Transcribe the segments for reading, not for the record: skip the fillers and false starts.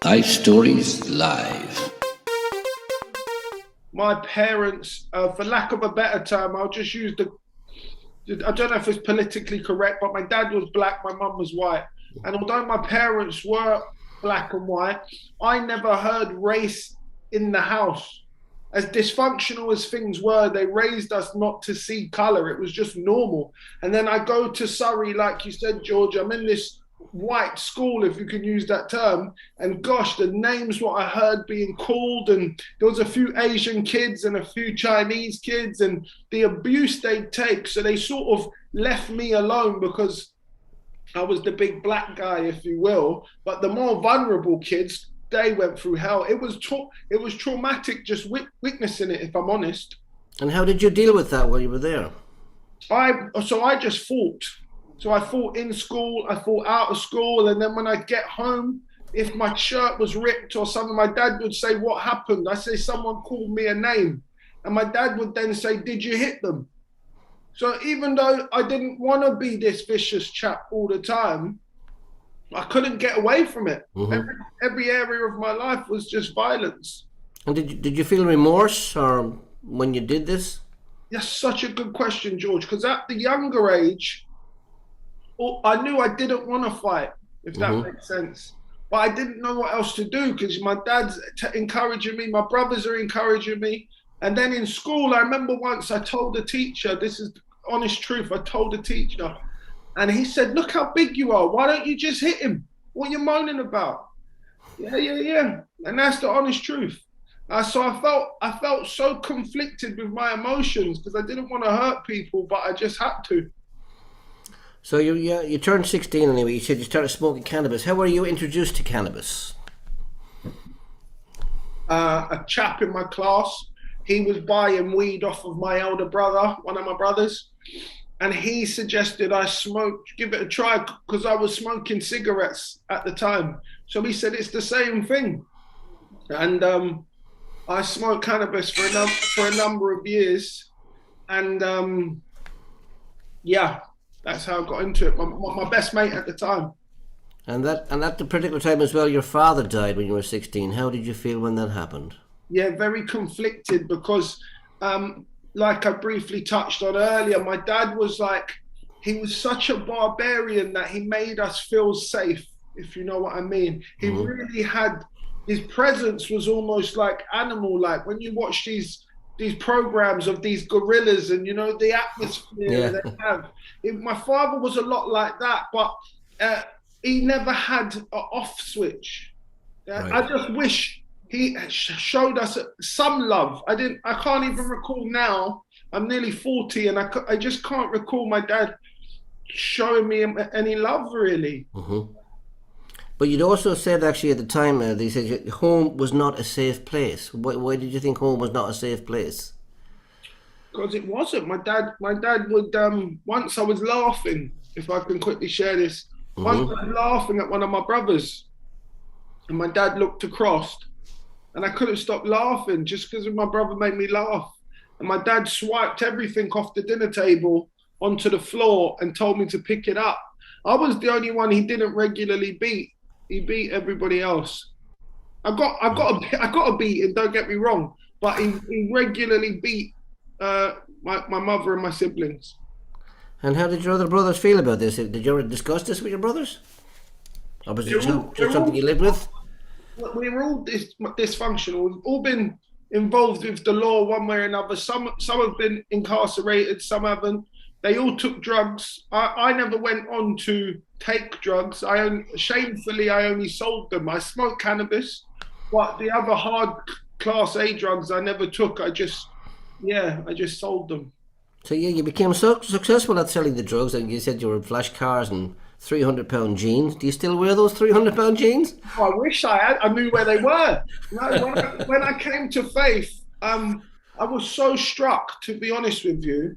LifeStories Live. My parents, for lack of a better term, I'll just use I don't know if it's politically correct, but my dad was black, my mum was white. And although my parents were black and white, I never heard race in the house. As dysfunctional as things were, they raised us not to see color. It was just normal. And then I go to Surrey, like you said, George, I'm in this white school, if you can use that term. And gosh, the names what I heard being called, and there was a few Asian kids and a few Chinese kids, and the abuse they'd take. So they sort of left me alone because I was the big black guy, if you will. But the more vulnerable kids, they went through hell. It was traumatic just witnessing it, if I'm honest. And how did you deal with that while you were there? I just fought. So I fought in school, I fought out of school, and then when I get home, if my shirt was ripped or something, my dad would say, "What happened?" I say, "Someone called me a name." And my dad would then say, "Did you hit them?" So even though I didn't want to be this vicious chap all the time, I couldn't get away from it. Mm-hmm. Every area of my life was just violence. And did you feel remorse or when you did this? That's such a good question, George, because at the younger age, I knew I didn't want to fight, if that makes sense. But I didn't know what else to do because my dad's encouraging me, my brothers are encouraging me. And then in school, I remember once I told the teacher, this is the honest truth, I told the teacher, and he said, "Look how big you are. Why don't you just hit him? What are you moaning about?" Yeah. And that's the honest truth. So I felt so conflicted with my emotions because I didn't want to hurt people, but I just had to. So you turned 16 anyway. You said you started smoking cannabis. How were you introduced to cannabis? A chap in my class, he was buying weed off of my elder brother, one of my brothers, and he suggested I give it a try because I was smoking cigarettes at the time. So he said it's the same thing, and I smoked cannabis for a number of years, and that's how I got into it. My best mate at the time. And at the particular time as well, your father died when you were 16. How did you feel when that happened? Yeah, very conflicted because, like I briefly touched on earlier, my dad was he was such a barbarian that he made us feel safe, if you know what I mean. He really had, his presence was almost like animal-like. When you watch these programs of these gorillas and, the atmosphere they have. My father was a lot like that, but he never had an off switch. Right. I just wish he showed us some love. I can't even recall now. I'm nearly 40 and I just can't recall my dad showing me any love, really. Mm-hmm. But you'd also said actually at the time, they said home was not a safe place. Why did you think home was not a safe place? Because it wasn't. My dad would, once I was laughing, if I can quickly share this, once I was laughing at one of my brothers and my dad looked across and I couldn't stop laughing just because my brother made me laugh. And my dad swiped everything off the dinner table onto the floor and told me to pick it up. I was the only one he didn't regularly beat. He beat everybody else. I got a beating, don't get me wrong, but he regularly beat my mother and my siblings. And how did your other brothers feel about this? Did you ever discuss this with your brothers? Or was it just something you lived with? We were all dysfunctional. We've all been involved with the law one way or another. Some have been incarcerated, some haven't. They all took drugs. I never went on to take drugs. Shamefully, I only sold them. I smoked cannabis, but the other hard class A drugs I never took. I just sold them. So you became so successful at selling the drugs, and you said you were in flash cars and £300 jeans. Do you still wear those £300 jeans? Oh, I wish I had. I knew where they were. When I came to faith, I was so struck, to be honest with you,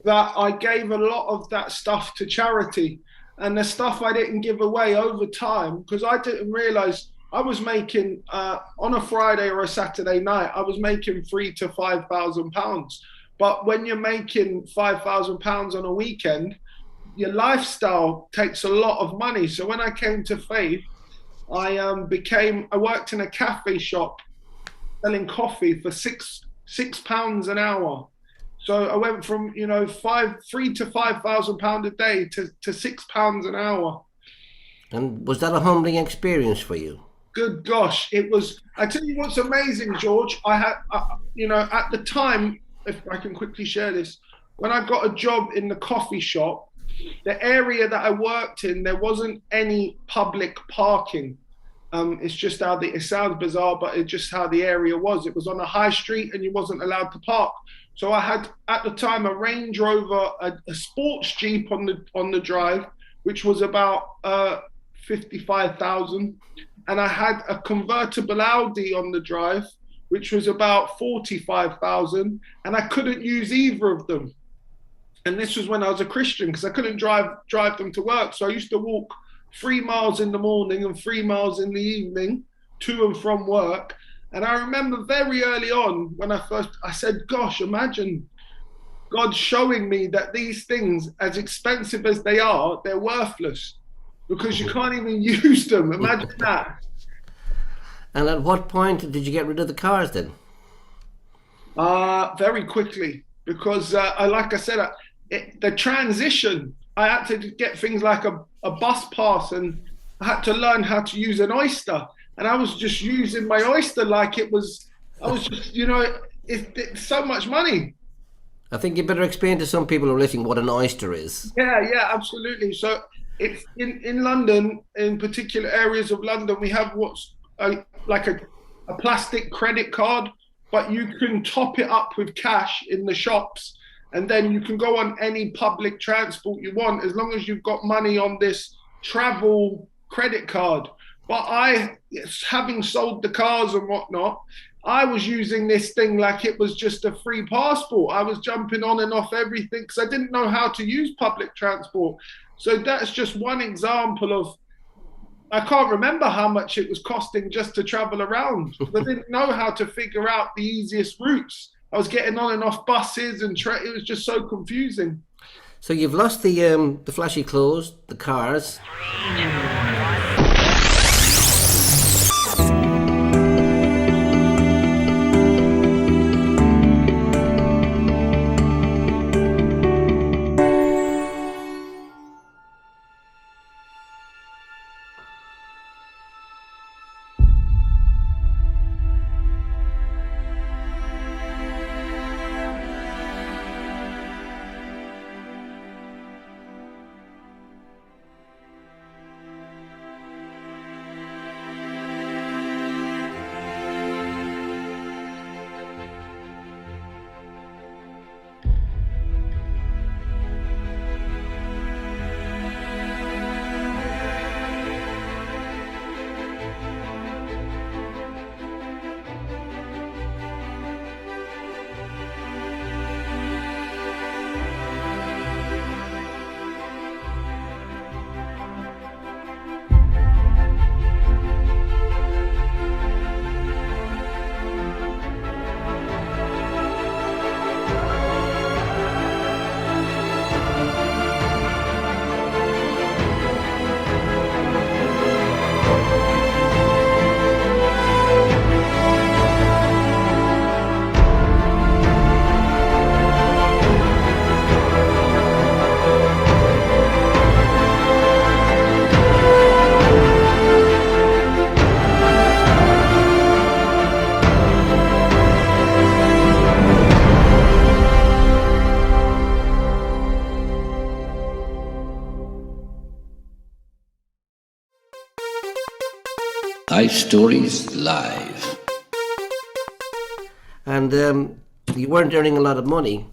that I gave a lot of that stuff to charity, and the stuff I didn't give away over time because I didn't realize I was making on a Friday or a Saturday night I was making £3,000 to £5,000. But when you're making £5,000 on a weekend, your lifestyle takes a lot of money. So when I came to faith, I worked in a cafe shop selling coffee for £6 an hour. So I went from, three to £5,000 a day to £6 an hour. And was that a humbling experience for you? Good gosh, it was. I tell you what's amazing, George. I had, at the time, if I can quickly share this, when I got a job in the coffee shop, the area that I worked in, there wasn't any public parking. It's just it sounds bizarre, but it's just how the area was. It was on a high street and you wasn't allowed to park. So I had at the time a Range Rover, a sports Jeep on the drive, which was about 55,000, and I had a convertible Audi on the drive, which was about 45,000, and I couldn't use either of them. And this was when I was a Christian because I couldn't drive them to work. So I used to walk 3 miles in the morning and 3 miles in the evening to and from work. And I remember very early on when I said, gosh, imagine God showing me that these things, as expensive as they are, they're worthless because you can't even use them. Imagine that. And at what point did you get rid of the cars then? Very quickly because, like I said, the transition, I had to get things like a bus pass, and I had to learn how to use an Oyster. And I was just using my Oyster like I was just, it's so much money. I think you better explain to some people who are listening what an oyster is. Yeah, absolutely. So it's in London, in particular areas of London, we have what's like a plastic credit card, but you can top it up with cash in the shops. And then you can go on any public transport you want as long as you've got money on this travel credit card. But having sold the cars and whatnot, I was using this thing like it was just a free passport. I was jumping on and off everything because I didn't know how to use public transport. So that's just one example of, I can't remember how much it was costing just to travel around. I didn't know how to figure out the easiest routes. I was getting on and off buses and it was just so confusing. So you've lost the flashy clothes, the cars. LifeStories Live. And you weren't earning a lot of money.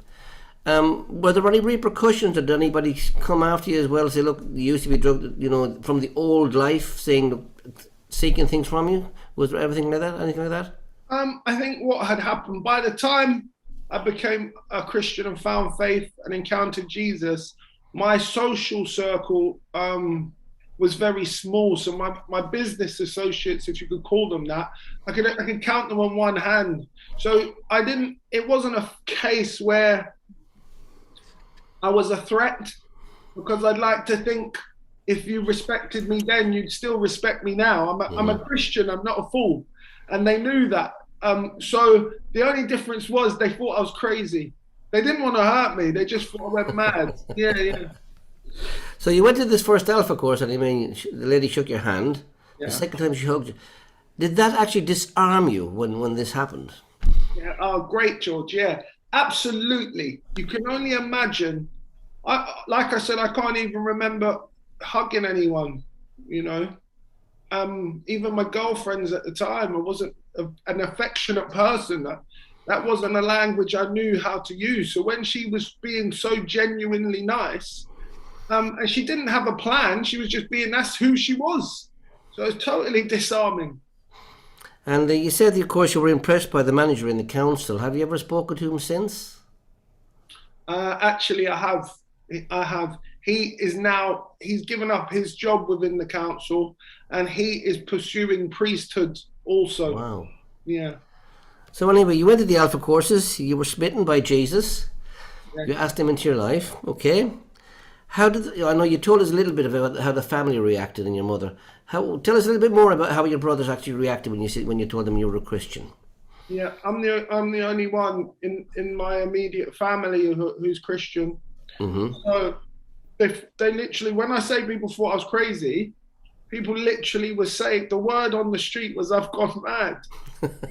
Were there any repercussions? Did anybody come after you as well? Say, look, you used to be drugged, from the old life, seeking things from you. Was there anything like that? I think what had happened by the time I became a Christian and found faith and encountered Jesus, my social circle was very small. So my business associates, if you could call them that, I could count them on one hand. So it wasn't a case where I was a threat, because I'd like to think if you respected me then, you'd still respect me now. I'm a Christian. I'm not a fool, and they knew that. So the only difference was they thought I was crazy. They didn't want to hurt me. They just thought I went mad. Yeah. So you went to this first Alpha course, and I mean, the lady shook your hand. Yeah. The second time she hugged you. Did that actually disarm you when this happened? Yeah. Oh, great, George. Yeah, absolutely. You can only imagine. Like I said, I can't even remember hugging anyone. You know, even my girlfriends at the time, I wasn't an affectionate person. That wasn't a language I knew how to use. So when she was being so genuinely nice, and she didn't have a plan, she was just being, that's who she was. So it's totally disarming. And you said, of course, you were impressed by the manager in the council. Have you ever spoken to him since? Actually, I have. He's given up his job within the council, and he is pursuing priesthood also. Wow. Yeah. So anyway, you went to the Alpha courses. You were smitten by Jesus. Yeah. You asked him into your life. Okay. I know you told us a little bit about how the family reacted and your mother. Tell us a little bit more about how your brothers actually reacted when you told them you were a Christian. Yeah, I'm the only one in my immediate family who's Christian. Mm-hmm. So they literally, when I say people thought I was crazy, people literally were saying, the word on the street was, I've gone mad.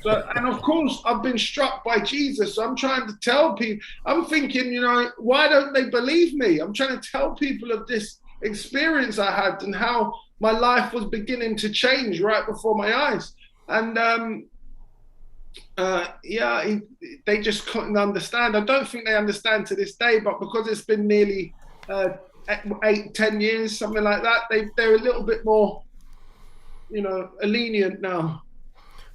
So, and of course, I've been struck by Jesus. So I'm trying to tell people, I'm thinking, you know, why don't they believe me? I'm trying to tell people of this experience I had and how my life was beginning to change right before my eyes. And they just couldn't understand. I don't think they understand to this day, but because it's been nearly 8-10 years, something like that, they're a little bit more, you know, lenient now.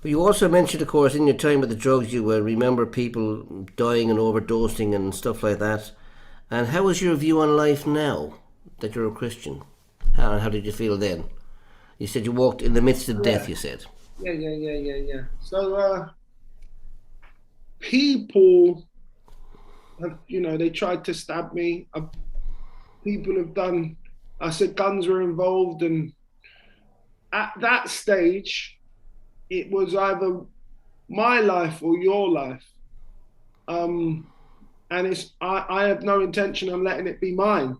But you also mentioned, of course, in your time with the drugs, you remember people dying and overdosing and stuff like that. And how is your view on life now that you're a Christian? How did you feel then? You said you walked in the midst of death, you said. Yeah. So people have, you know, they tried to stab me. People have done, I said guns were involved, and at that stage, it was either my life or your life. And I have no intention of letting it be mine.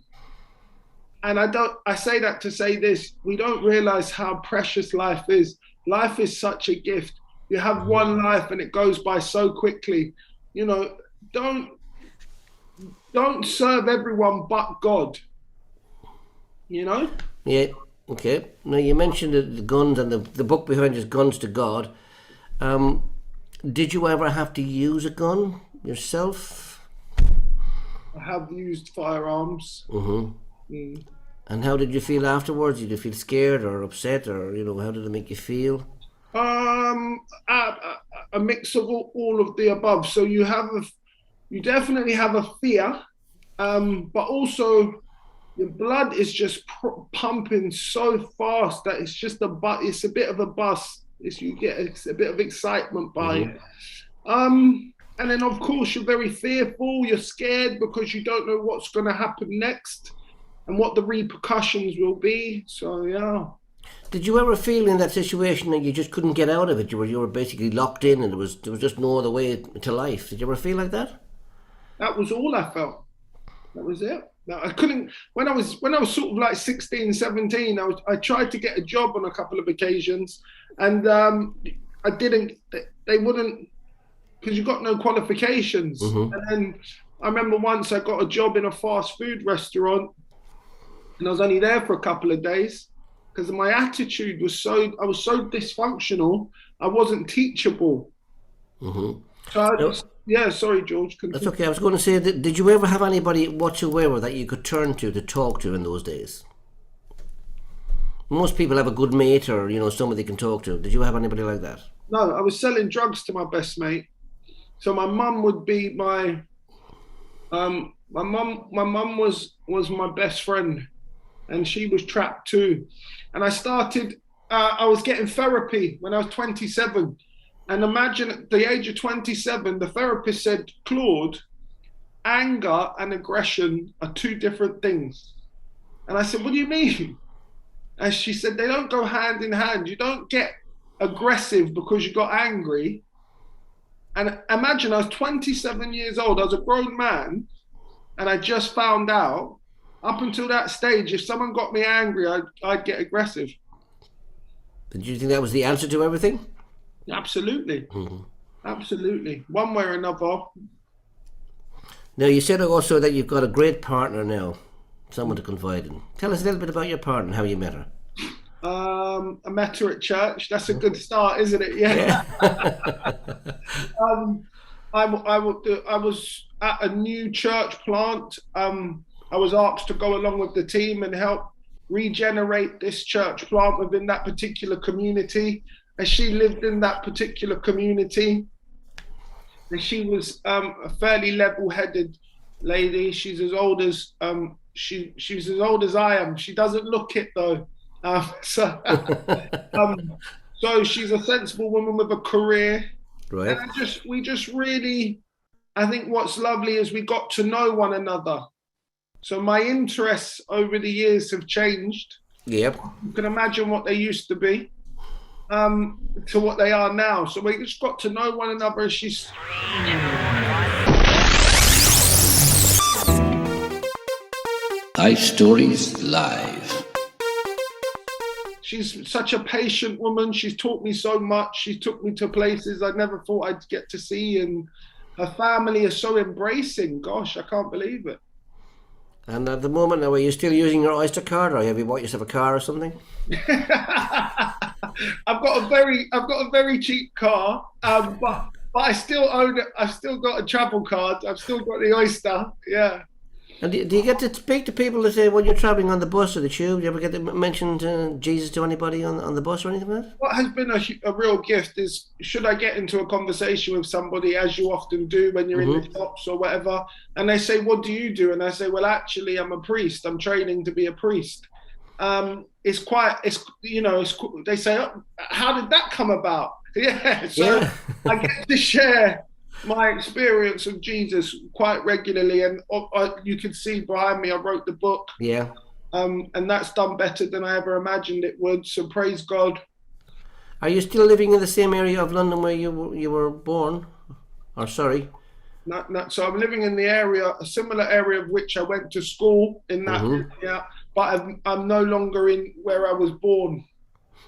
And I say that to say this, we don't realize how precious life is. Life is such a gift. You have one life and it goes by so quickly. You know, don't serve everyone but God. You know? Yeah, okay. Now you mentioned the guns, and the book behind is Guns to God. Did you ever have to use a gun yourself? I have used firearms. Mm-hmm. And how did you feel afterwards? Did you feel scared or upset, or, you know, how did it make you feel? A mix of all of the above. So you definitely have a fear, but also your blood is just pumping so fast that it's just it's a bit of a bust. You get a bit of excitement by it. And then of course you're very fearful. You're scared because you don't know what's going to happen next and what the repercussions will be. So yeah. Did you ever feel in that situation that you just couldn't get out of it? You were basically locked in, and there was just no other way to life. Did you ever feel like that? That was all I felt. That was it. I couldn't. When I was sort of like 16, 17, I tried to get a job on a couple of occasions, and I didn't. They wouldn't, because you got no qualifications. Mm-hmm. And then I remember once I got a job in a fast food restaurant, and I was only there for a couple of days because my attitude was I was so dysfunctional. I wasn't teachable. Mm-hmm. So yeah, sorry, George. Continue. That's okay. I was going to say, did you ever have anybody whatsoever that you could turn to talk to in those days? Most people have a good mate, or, you know, somebody they can talk to. Did you have anybody like that? No, I was selling drugs to my best mate. So my mum would be my mum was my best friend, and she was trapped too. And I started. I was getting therapy when I was 27. And imagine at the age of 27, the therapist said, Claude, anger and aggression are two different things. And I said, what do you mean? As she said, they don't go hand in hand. You don't get aggressive because you got angry. And imagine I was 27 years old. I was a grown man, and I just found out. Up until that stage, if someone got me angry, I'd get aggressive. Did you think that was the answer to everything? Absolutely. Absolutely. One way or another. Now, you said also that you've got a great partner now, someone to confide in. Tell us a little bit about your partner and how you met her. I met her at church. That's a good start, isn't it? Yeah. I was at a new church plant. I was asked to go along with the team and help regenerate this church plant within that particular community. And she lived in that particular community. And she was a fairly level-headed lady. She's as old as she's as old as I am. She doesn't look it though. So she's a sensible woman with a career. Right. And we just really, I think what's lovely is we got to know one another. So my interests over the years have changed. Yep. You can imagine what they used to be to what they are now. So we just got to know one another. She's LifeStories Live. She's such a patient woman. She's taught me so much. She took me to places I never thought I'd get to see. And her family is so embracing. Gosh, I can't believe it. And at the moment now, are you still using your Oyster card, or have you bought yourself a car or something? I've got a very cheap car, but I still own it. I've still got a travel card. I've still got the Oyster. Yeah. And do you get to speak to people that say when you're travelling on the bus or the tube? Do you ever get to mention Jesus to anybody on the bus or anything like that? What has been a real gift is, should I get into a conversation with somebody, as you often do when you're in the shops or whatever, and they say, what do you do? And I say, well, actually, I'm a priest. I'm training to be a priest. They say, oh, how did that come about? Yeah, so I get to share my experience of Jesus quite regularly, and you can see behind me I wrote the book. Yeah. And that's done better than I ever imagined it would, so praise God. Are you still living in the same area of London where you were born? Or sorry? No, so I'm living in a similar area of which I went to school in that area, but I'm no longer in where I was born.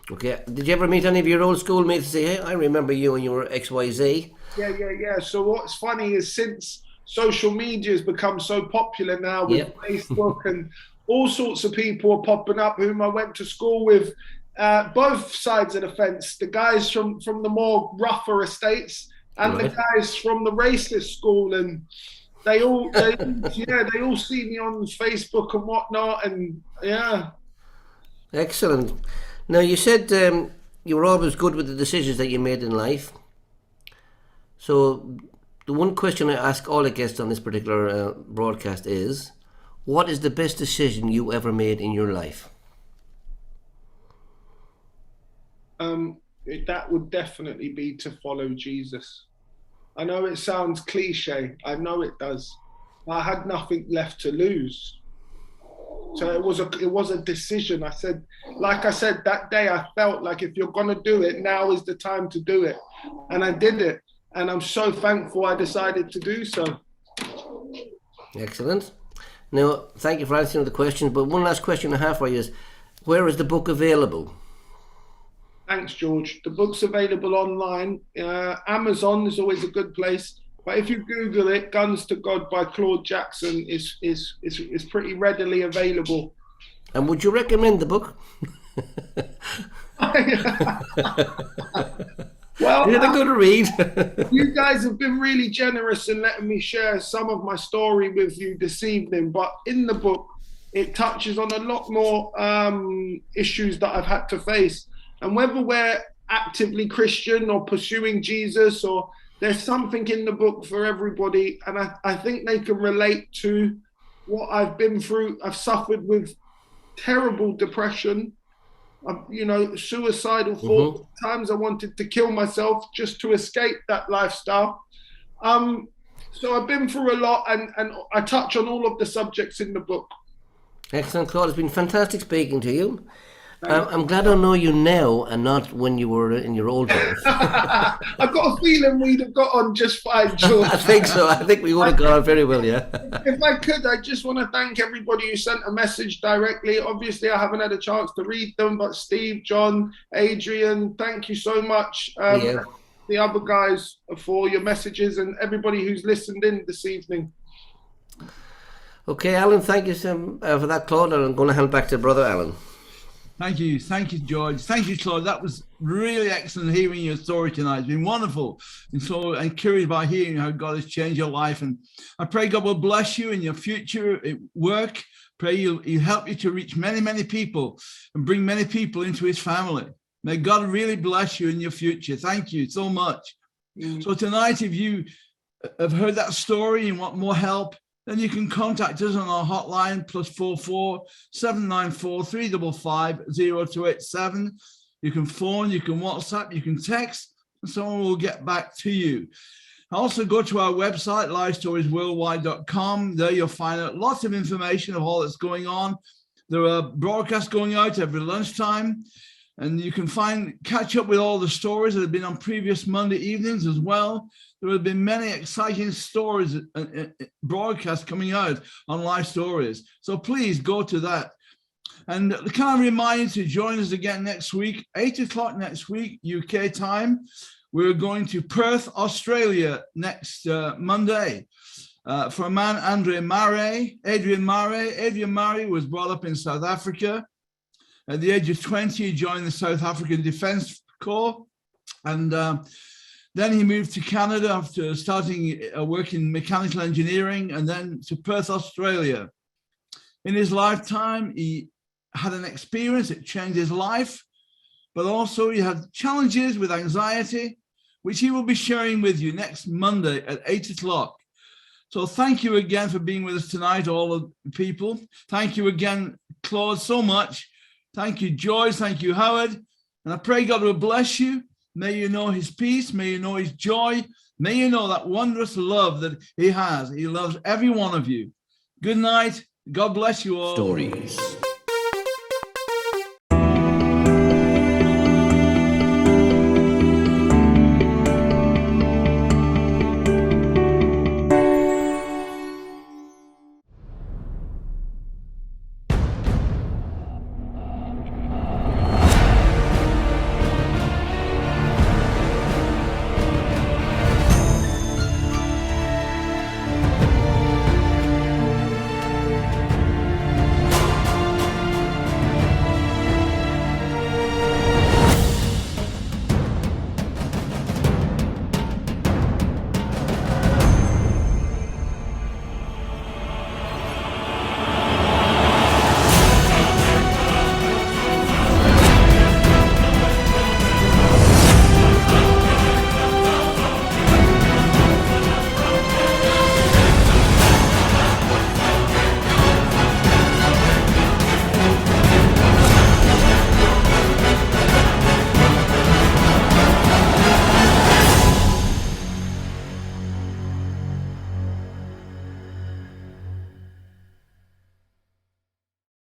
Okay. Did you ever meet any of your old schoolmates and say, hey, I remember you when you were XYZ? Yeah. So what's funny is, since social media has become so popular now with Facebook, and all sorts of people are popping up whom I went to school with, both sides of the fence, the guys from the more rougher estates and the guys from the racist school, and they all see me on Facebook and whatnot, and yeah. Excellent. Now, you said you were always good with the decisions that you made in life. So the one question I ask all the guests on this particular broadcast is, what is the best decision you ever made in your life? That would definitely be to follow Jesus. I know it sounds cliche. I know it does. I had nothing left to lose. So it was a decision. I said that day, I felt like, if you're going to do it, now is the time to do it. And I did it. And I'm so thankful I decided to do so. Excellent. Now, thank you for answering the questions. But one last question I have for you is, where is the book available? Thanks, George. The book's available online. Amazon is always a good place. But if you Google it, Guns to God by Claud Jackson is pretty readily available. And would you recommend the book? Well, is it a good read? You guys have been really generous in letting me share some of my story with you this evening. But in the book, it touches on a lot more issues that I've had to face. And whether we're actively Christian or pursuing Jesus, or there's something in the book for everybody, and I think they can relate to what I've been through. I've suffered with terrible depression, suicidal thoughts. Times I wanted to kill myself just to escape that lifestyle. So I've been through a lot, and I touch on all of the subjects in the book. Excellent, Claude. It's been fantastic speaking to you. I'm glad I know you now and not when you were in your old days. I've got a feeling we'd have got on just fine, George. I think so. I think we would have got on very well, yeah. If I could, I just want to thank everybody who sent a message directly. Obviously, I haven't had a chance to read them, but Steve, John, Adrian, thank you so much. Yeah. The other guys for your messages and everybody who's listened in this evening. Okay, Alan, thank you for that, Claude. And I'm going to hand back to Brother Alan. Thank you, George. Thank you, Claude. That was really excellent hearing your story tonight. It's been wonderful, and so encouraged by hearing how God has changed your life. And I pray God will bless you in your future at work. Pray He'll help you to reach many, many people and bring many people into His family. May God really bless you in your future. Thank you so much. So tonight, if you have heard that story and want more help, then you can contact us on our hotline +44 794 355 0287. You can phone, you can WhatsApp, you can text, and someone will get back to you. Also go to our website, LifeStoriesWorldwide.com. There you'll find out lots of information of all that's going on. There are broadcasts going out every lunchtime, and you can catch up with all the stories that have been on previous Monday evenings as well. There have been many exciting stories, broadcasts coming out on Life Stories. So please go to that. And can I remind you to join us again next week, 8 o'clock next week, UK time. We're going to Perth, Australia next Monday for a man, Adrian Murray. Adrian Murray was brought up in South Africa. At the age of 20, he joined the South African Defence Corps. And then he moved to Canada after starting work in mechanical engineering, and then to Perth, Australia. In his lifetime, he had an experience that changed his life, but also he had challenges with anxiety, which he will be sharing with you next Monday at 8 o'clock. So thank you again for being with us tonight, all of the people. Thank you again, Claude, so much. Thank you, Joyce. Thank you, Howard. And I pray God will bless you. May you know His peace. May you know His joy. May you know that wondrous love that He has. He loves every one of you. Good night. God bless you all. Stories.